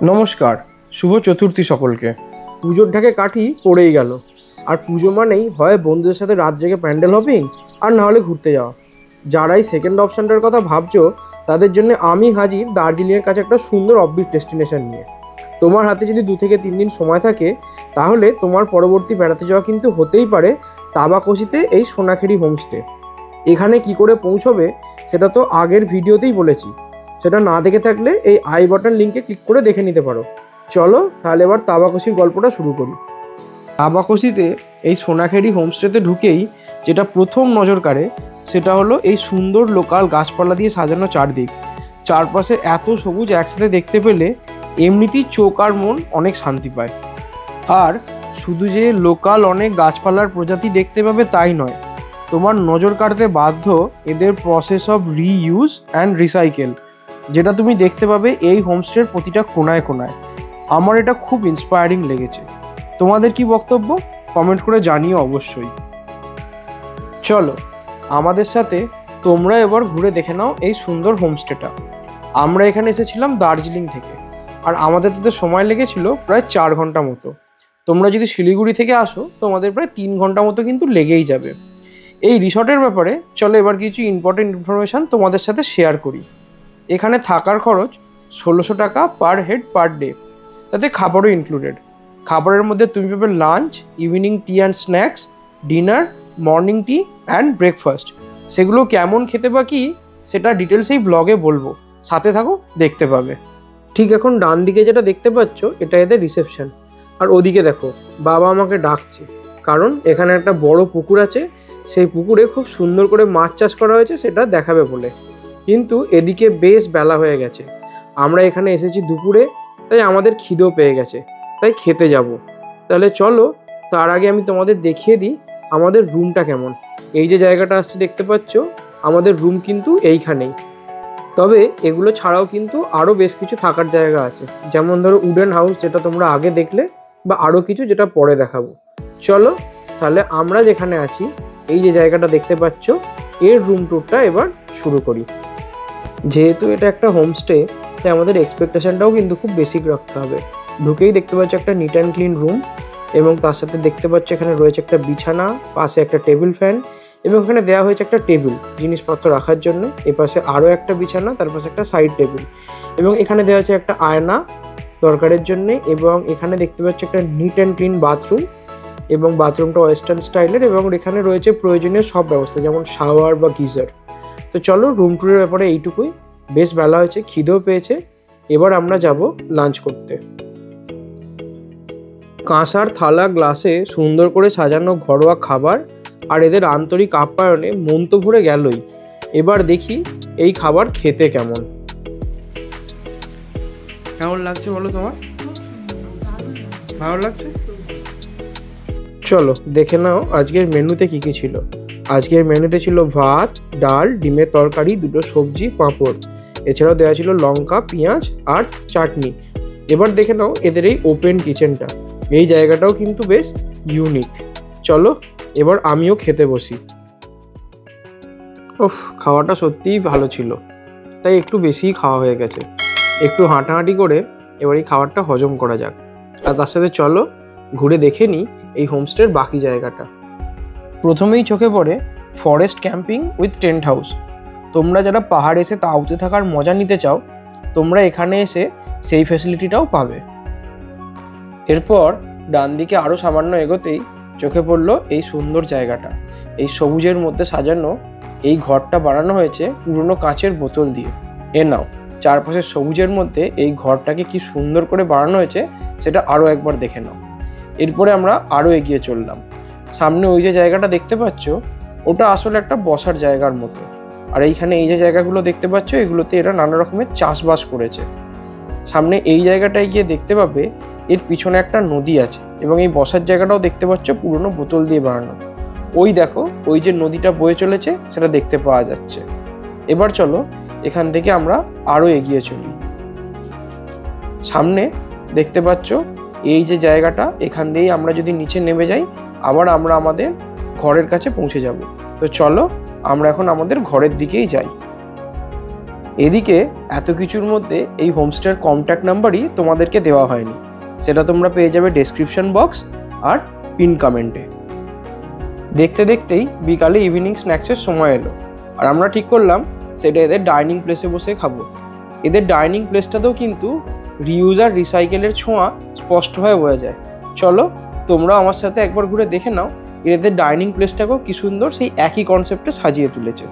নমস্কার, শুভ চতুর্থী সকলকে। পুজোর ঢাকে কাঠি পড়েই গেল। আর পুজো মানেই হয় বন্ধুদের সাথে রাত জেগে প্যান্ডেল হপিং, আর না হলে ঘুরতে যাওয়া। যারাই সেকেন্ড অপশানটার কথা ভাবছো তাদের জন্য আমি হাজির দার্জিলিংয়ের কাছে একটা সুন্দর অফবিট ডেস্টিনেশন নিয়ে। তোমার হাতে যদি 2 থেকে 3 দিন সময় থাকে তাহলে তোমার পরবর্তী বেড়াতে যাওয়া কিন্তু হতেই পারে তাবাকশিতে এই সোনাখেরি হোমস্টে। এখানে কি করে পৌঁছবে সেটা তো আগের ভিডিওতেই বলেছি, সেটা না দেখে থাকলে এই আই বাটন লিঙ্কে ক্লিক করে দেখে নিতে পারো। চলো তাহলে এবার তাবাকশির গল্পটা শুরু করি। তাবাকশিতে এই সোনাখেরি হোমস্টেতে ঢুকেই যেটা প্রথম নজর কাড়ে সেটা হলো এই সুন্দর লোকাল গাছপালা দিয়ে সাজানো চারদিক। চারপাশে এত সবুজ একসাথে দেখতে পেলে এমনিতেই চোখ আর মন অনেক শান্তি পায়। আর শুধু যে লোকাল অনেক গাছপালার প্রজাতি দেখতে পাবে তাই নয়, তোমার নজর কাড়তে বাধ্য এদের process of reuse and recycle, যেটা তুমি দেখতে পাবে এই হোমস্টের প্রতিটা কোনায় কোনায়। আমার এটা খুব ইন্সপায়ারিং লেগেছে। তোমাদের কি বক্তব্য কমেন্ট করে জানিও অবশ্যই। চলো আমাদের সাথে তোমরা এবার ঘুরে দেখে নাও এই সুন্দর হোমস্টেটা। আমরা এখানে এসেছিলাম দার্জিলিং থেকে, আর আমাদের তাতে সময় লেগেছিল প্রায় 4 ঘন্টা মতো। তোমরা যদি শিলিগুড়ি থেকে আসো তোমাদের প্রায় 3 ঘন্টা মতো কিন্তু লেগেই যাবে। এই রিসর্টের ব্যাপারে চলো এবার কিছু ইম্পর্টেন্ট ইনফরমেশান তোমাদের সাথে শেয়ার করি। এখানে থাকার খরচ 1600 টাকা পার হেড পার ডে, তাতে খাবারও ইনক্লুডেড। খাবারের মধ্যে তুমি পাবে lunch, evening tea and snacks, dinner, morning T and breakfast. সেগুলো কেমন খেতে বা কি সেটা ডিটেলস এই ব্লগে বলবো, সাথে থাকো দেখতে পাবে। ঠিক এখন ডান দিকে যেটা দেখতে পাচ্ছ এটা এদের রিসেপশন। আর ওদিকে দেখো বাবা আমাকে ডাকছে, কারণ এখানে একটা বড় পুকুর আছে, সেই পুকুরে খুব সুন্দর করে মাছ চাষ করা হয়েছে সেটা দেখাবে বলে। কিন্তু এদিকে বেশ বেলা হয়ে গেছে, আমরা এখানে এসেছি দুপুরে, তাই আমাদের খিদেও পেয়ে গেছে, তাই খেতে যাব। তাহলে চলো তার আগে আমি তোমাদের দেখিয়ে দিই আমাদের রুমটা কেমন। এই যে জায়গাটা আসছে দেখতে পাচ্ছ, আমাদের রুম কিন্তু এইখানেই। তবে এগুলো ছাড়াও কিন্তু আরও বেশ কিছু থাকার জায়গা আছে, যেমন ধরো উডেন হাউস যেটা তোমরা আগে দেখলে, বা আরও কিছু যেটা পরে দেখাবো। চলো তাহলে আমরা যেখানে আছি এই যে জায়গাটা দেখতে পাচ্ছ এর রুম ট্যুরটা এবার শুরু করি। যেহেতু এটা একটা হোমস্টে তাই আমাদের এক্সপেকটেশনটাও কিন্তু খুব বেসিক রাখতে হবে। ঢুকেই দেখতে পাচ্ছ একটা নিট অ্যান্ড ক্লিন রুম, এবং তার সাথে দেখতে পাচ্ছ এখানে রয়েছে একটা বিছানা, পাশে একটা টেবিল ফ্যান, এবং এখানে দেওয়া হয়েছে একটা টেবিল জিনিসপত্র রাখার জন্য। এপাশে আরও একটা বিছানা, তার পাশে একটা সাইড টেবিল, এবং এখানে দেওয়া হয়েছে একটা আয়না দরকারের জন্যে। এবং এখানে দেখতে পাচ্ছ একটা নিট অ্যান্ড ক্লিন বাথরুম, এবং বাথরুমটা ওয়েস্টার্ন স্টাইলের, এবং এখানে রয়েছে প্রয়োজনীয় সব ব্যবস্থা যেমন শাওয়ার বা গিজার। তো চলো রুম ট্যুরের ব্যাপারে এইটুকুই। বেশ বেলা হয়েছে, খিদেও পেয়েছে, এবার আমরা যাব লাঞ্চ করতে। কাঁসার থালা গ্লাসে সুন্দর করে সাজানো ঘরোয়া খাবার আর এদের আন্তরিক আপ্যায়নে মন তো ভরে গেলই। এবার দেখি এই খাবার খেতে কেমন লাগছে বলো তোমার? ভালো লাগছে? চলো দেখে নাও আজকের মেনুতে কি কি ছিল। আজকের মেনুতে ছিল ভাত, ডাল, ডিমের তরকারি, 2টো সবজি, পাঁপড়, এছাড়াও দেওয়া ছিল লঙ্কা, পেঁয়াজ আর চাটনি। এবার দেখে নাও এদের এই ওপেন কিচেনটা, এই জায়গাটাও কিন্তু বেশ ইউনিক। চলো এবার আমিও খেতে বসি। খাওয়াটা সত্যিই ভালো ছিল, তাই একটু বেশিই খাওয়া হয়ে গেছে। একটু হাঁটাহাঁটি করে এবার এই খাবারটা হজম করা যাক। আর তার সাথে চলো ঘুরে দেখে নিই এই হোমস্টের বাকি জায়গাটা। প্রথমেই চোখে পড়ে forest camping with tent house. তোমরা যারা পাহাড়ে এসে তাঁবুতে থাকার মজা নিতে চাও তোমরা এখানে এসে সেই ফ্যাসিলিটিটাও পাবে। এরপর ডান দিকে আরও সামান্য এগোতেই চোখে পড়লো এই সুন্দর জায়গাটা। এই সবুজের মধ্যে সাজানো এই ঘরটা বানানো হয়েছে পুরনো কাঁচের বোতল দিয়ে। এ নাও, চারপাশের সবুজের মধ্যে এই ঘরটাকে কি সুন্দর করে বানানো হয়েছে সেটা আরও একবার দেখে নাও। এরপরে আমরা আরও এগিয়ে চললাম। সামনে ওই যে জায়গাটা দেখতে পাচ্ছ ওটা আসলে একটা বসার জায়গার মতো। আর এইখানে এই যে জায়গাগুলো দেখতে পাচ্ছ এগুলোতে এরা নানা রকমের চাষবাস করেছে। সামনে এই জায়গাটায় গিয়ে দেখতে পাবে এর পিছনে একটা নদী আছে, এবং এই বসার জায়গাটাও দেখতে পাচ্ছ পুরনো বোতল দিয়ে বানানো। ওই দেখো ওই যে নদীটা বয়ে চলেছে সেটা দেখতে পাওয়া যাচ্ছে। এবার চলো এখান থেকে আমরা আরও এগিয়ে চলি। সামনে দেখতে পাচ্ছ এই যে জায়গাটা, এখান দিয়েই আমরা যদি নিচে নেমে যাই আবার আমরা আমাদের ঘরের কাছে পৌঁছে যাব। তো চলো আমরা এখন আমাদের ঘরের দিকেই যাই। এদিকে এত কিছুর মধ্যে এই হোমস্টের কন্ট্যাক্ট নাম্বারই তোমাদেরকে দেওয়া হয়নি, সেটা তোমরা পেয়ে যাবে ডেসক্রিপশন বক্স আর পিন কমেন্টে। দেখতে দেখতেই বিকালে ইভিনিং স্ন্যাক্সের সময় এলো, আর আমরা ঠিক করলাম সেটা এদের ডাইনিং প্লেসে বসে খাবো। এদের ডাইনিং প্লেসটাতেও কিন্তু রিউজ আর রিসাইকেলের ছোঁয়া স্পষ্টভাবে বোঝা যায়। চলো তোমরা আমার সাথে একবার ঘুরে দেখে নাও এদের ডাইনিং প্লেসটাকেও কি সুন্দর সেই একই কনসেপ্টে সাজিয়ে তুলেছে।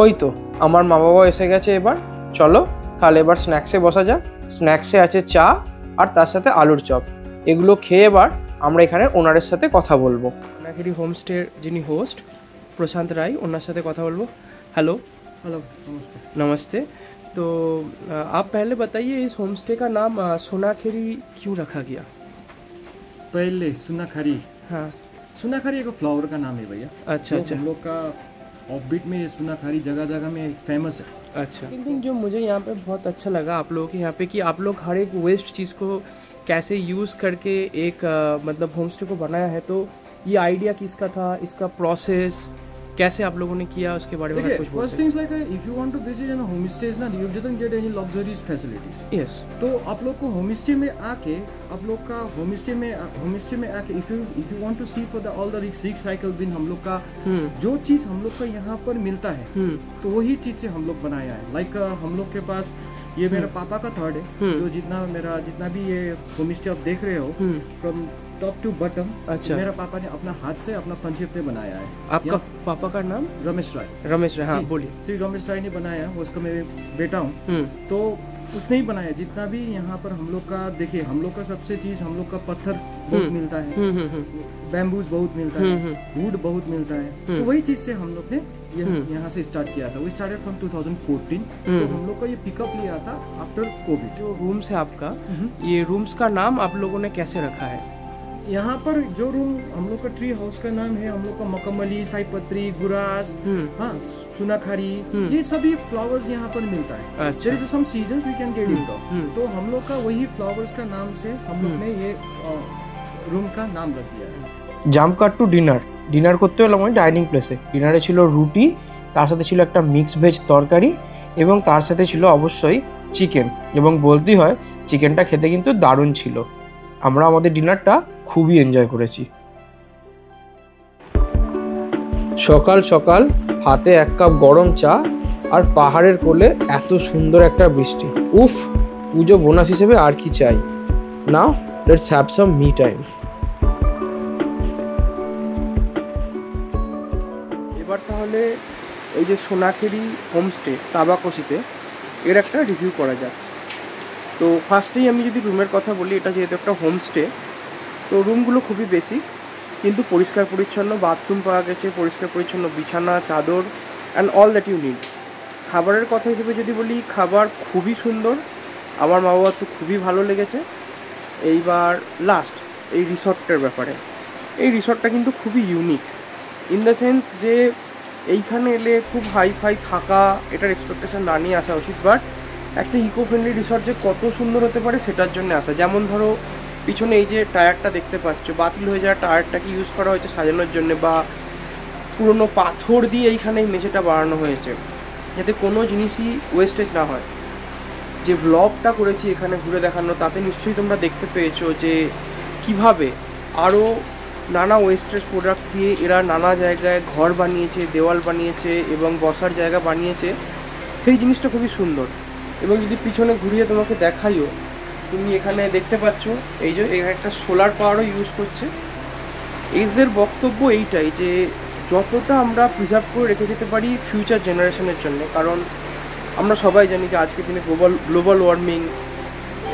ওই তো আমার মা বাবা এসে গেছে এবার। চলো তাহলে এবার স্ন্যাক্সে বসা যাক। স্ন্যাক্সে আছে চা আর তার সাথে আলুর চপ। এগুলো খেয়ে এবার আমরা এখানে ওনারের সাথে কথা বলবো। সোনাখেরি হোমস্টের যিনি হোস্ট প্রশান্ত রায়, ওনার সাথে কথা বলবো। हेलो हेलो नमस्ते। नमस्ते। तो आप पहले बताइए इस होमस्टे का नाम सोनाखेरी क्यों रखा गया? पहले सुनाखरी, हाँ सुनाखरी एक फ्लावर का नाम है भैया। अच्छा अच्छा। हम लोग का ऑफबीट में ये सुनाखरी जगह जगह में फेमस है। अच्छा, लेकिन जो मुझे यहाँ पे बहुत अच्छा लगा आप लोगों के यहाँ पे कि आप लोग हर एक वेस्ट चीज़ को कैसे यूज़ करके एक मतलब होमस्टे को बनाया है। तो ये आइडिया किसका था, इसका प्रोसेस कैसे आप लोगों ने किया, उसके बारे में कुछ बोल first things like if you want to visit in home stage ना you doesn't get any luxuries facilities. Yes, तो आप लोग को होम स्टे में आके आप लोग का होम स्टे में आके if you want to see for the all the recycle bin हम लोग का जो चीज हम लोग का यहाँ पर मिलता है तो वही चीज से हम लोग बनाया है। लाइक हम लोग के पास ये मेरा पापा का थॉट है, जो जितना भी ये होम स्टे आप देख रहे हो फ्रॉम टॉप टू बॉटम, अच्छा, मेरा पापा ने अपना हाथ से अपना पंचिप पे बनाया है। आपका पापा का नाम? रमेश राय। रमेश राय, हाँ बोलिए। श्री रमेश राय ने बनाया, वो उसका मैं बेटा हूँ। तो उसने ही बनाया। जितना भी यहाँ पर हम लोग का देखिए, हम लोग का सबसे चीज हम लोग का पत्थर बहुत मिलता है, बैम्बूज बहुत मिलता है, वुड बहुत मिलता है। तो वही चीज से हम लोग ने यहाँ से स्टार्ट किया था। वो स्टार्टेड फ्रॉम 2014। तो हम लोग का ये पिकअप लिया था आफ्टर कोविड। जो रूम्स है आपका, ये रूम्स का नाम आप लोगों ने कैसे रखा है? यहाँ पर जो रूम हम लोग का ट्री हाउस का नाम है हम लोग का मकमली, साईपत्री, गुरास, हाँ सुनाखरी, ये सभी फ्लावर्स यहाँ पर मिलता है। अच्छा। There is some seasons we can get it. तो हम लोग का वही फ्लावर्स का नाम से हम लोग ने ये रूम का नाम रख दिया है। জাম্প কাট টু ডিনার করতে হলাম ওই ডাইনিং প্লেসে। ডিনারে ছিল রুটি, তার সাথে ছিল একটা মিক্স ভেজ তরকারি এবং তার সাথে ছিল অবশ্যই চিকেন। এবং বলতেই হয় চিকেনটা খেতে কিন্তু দারুণ ছিল। আমরা আমাদের ডিনারটা খুবই এনজয় করেছি। সকাল সকাল হাতে এক কাপ গরম চা আর পাহাড়ের কোলে এত সুন্দর একটা বৃষ্টি, উফ, পুজো বোনাস হিসেবে আর কি চাই। Now let's have some me time. এবার তাহলে এই যে সোনাখেরি হোমস্টে তাবাকশিতে এর একটা রিভিউ করা যাক। তো ফার্স্টেই আমি যদি রুমের কথা বলি, এটা যেহেতু একটা হোমস্টে তো রুমগুলো খুবই বেসিক কিন্তু পরিষ্কার পরিচ্ছন্ন। বাথরুম পাওয়া গেছে, পরিষ্কার পরিচ্ছন্ন বিছানা, চাদর and all that you need. খাবারের কথা হিসেবে যদি বলি, খাবার খুবই সুন্দর, আমার মা বাবার তো খুবই ভালো লেগেছে। এইবার লাস্ট এই রিসর্টের ব্যাপারে, এই রিসর্টটা কিন্তু খুবই ইউনিক ইন দ্য সেন্স যে এইখানে এলে খুব হাই ফাই থাকা এটার এক্সপেকটেশন না নিয়ে আসা উচিত, বাট একটা ইকো ফ্রেন্ডলি রিসর্ট যে কত সুন্দর হতে পারে সেটার জন্য আসা। যেমন ধরো পিছনে এই যে টায়ারটা দেখতে পাচ্ছ, বাতিল হয়ে যাওয়া টায়ারটাকে ইউজ করা হয়েছে সাজানোর জন্য, বা পুরনো পাথর দিয়ে এইখানে এই মেঝেটা বানানো হয়েছে যাতে কোনো জিনিসই ওয়েস্টেজ না হয়। যে ব্লগটা করেছি এখানে ঘুরে দেখানো, তাতে নিশ্চয়ই তোমরা দেখতে পেয়েছো যে কিভাবে আরও নানা ওয়েস্টেজ প্রোডাক্ট দিয়ে এরা নানা জায়গায় ঘর বানিয়েছে, দেওয়াল বানিয়েছে এবং বসার জায়গা বানিয়েছে। সেই জিনিসটা খুবই সুন্দর। এবং যদি পিছনে ঘুরিয়ে তোমাকে দেখাইও, তুমি এখানে দেখতে পাচ্ছ এই যে এখানে একটা সোলার পাওয়ারও ইউজ করছে। এদের বক্তব্য এইটাই যে যতটা আমরা প্রিজার্ভ করে রেখে যেতে পারি ফিউচার জেনারেশনের জন্য, কারণ আমরা সবাই জানি যে আজকের দিনে গ্লোবাল ওয়ার্মিং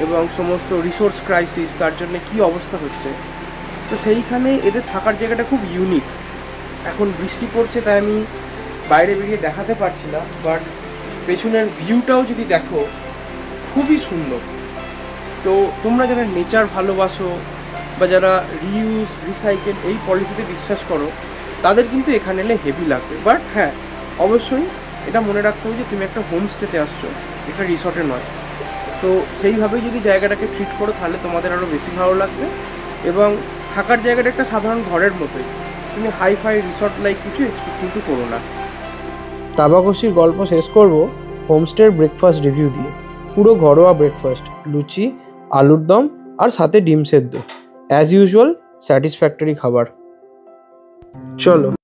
এবং সমস্ত রিসোর্স ক্রাইসিস, তার জন্য কী অবস্থা হচ্ছে। তো সেইখানে এদের থাকার জায়গাটা খুব ইউনিক। এখন বৃষ্টি পড়ছে তাই আমি বাইরে বেরিয়ে দেখাতে পারছি না, বাট পেছনের ভিউটাও যদি দেখো খুবই সুন্দর। তো তোমরা যারা নেচার ভালোবাসো বা যারা রিউজ রিসাইকেল এই পলিসিতে বিশ্বাস করো, তাদের কিন্তু এখানে এলে হেভি লাগবে। বাট হ্যাঁ, অবশ্যই এটা মনে রাখতে হবে যে তুমি একটা হোমস্টেতে আসছো, এটা রিসর্টে নয়। তো সেইভাবেই যদি জায়গাটাকে ট্রিট করো তাহলে তোমাদের আরও বেশি ভালো লাগবে। এবং থাকার জায়গাটা একটা সাধারণ ঘরের মতোই, তুমি হাই ফাই রিসর্ট লাইক কিছু এক্সপেক্ট কিন্তু করো না। তাবাকশির গল্প শেষ করব হোমস্টের ব্রেকফাস্ট রিভিউ দিয়ে। পুরো ঘরোয়া ব্রেকফাস্ট, লুচি, আলুর দম আর সাথে ডিম সেদ্ধ। অ্যাজ ইউজুয়াল স্যাটিসফ্যাক্টরি খাবার। চলো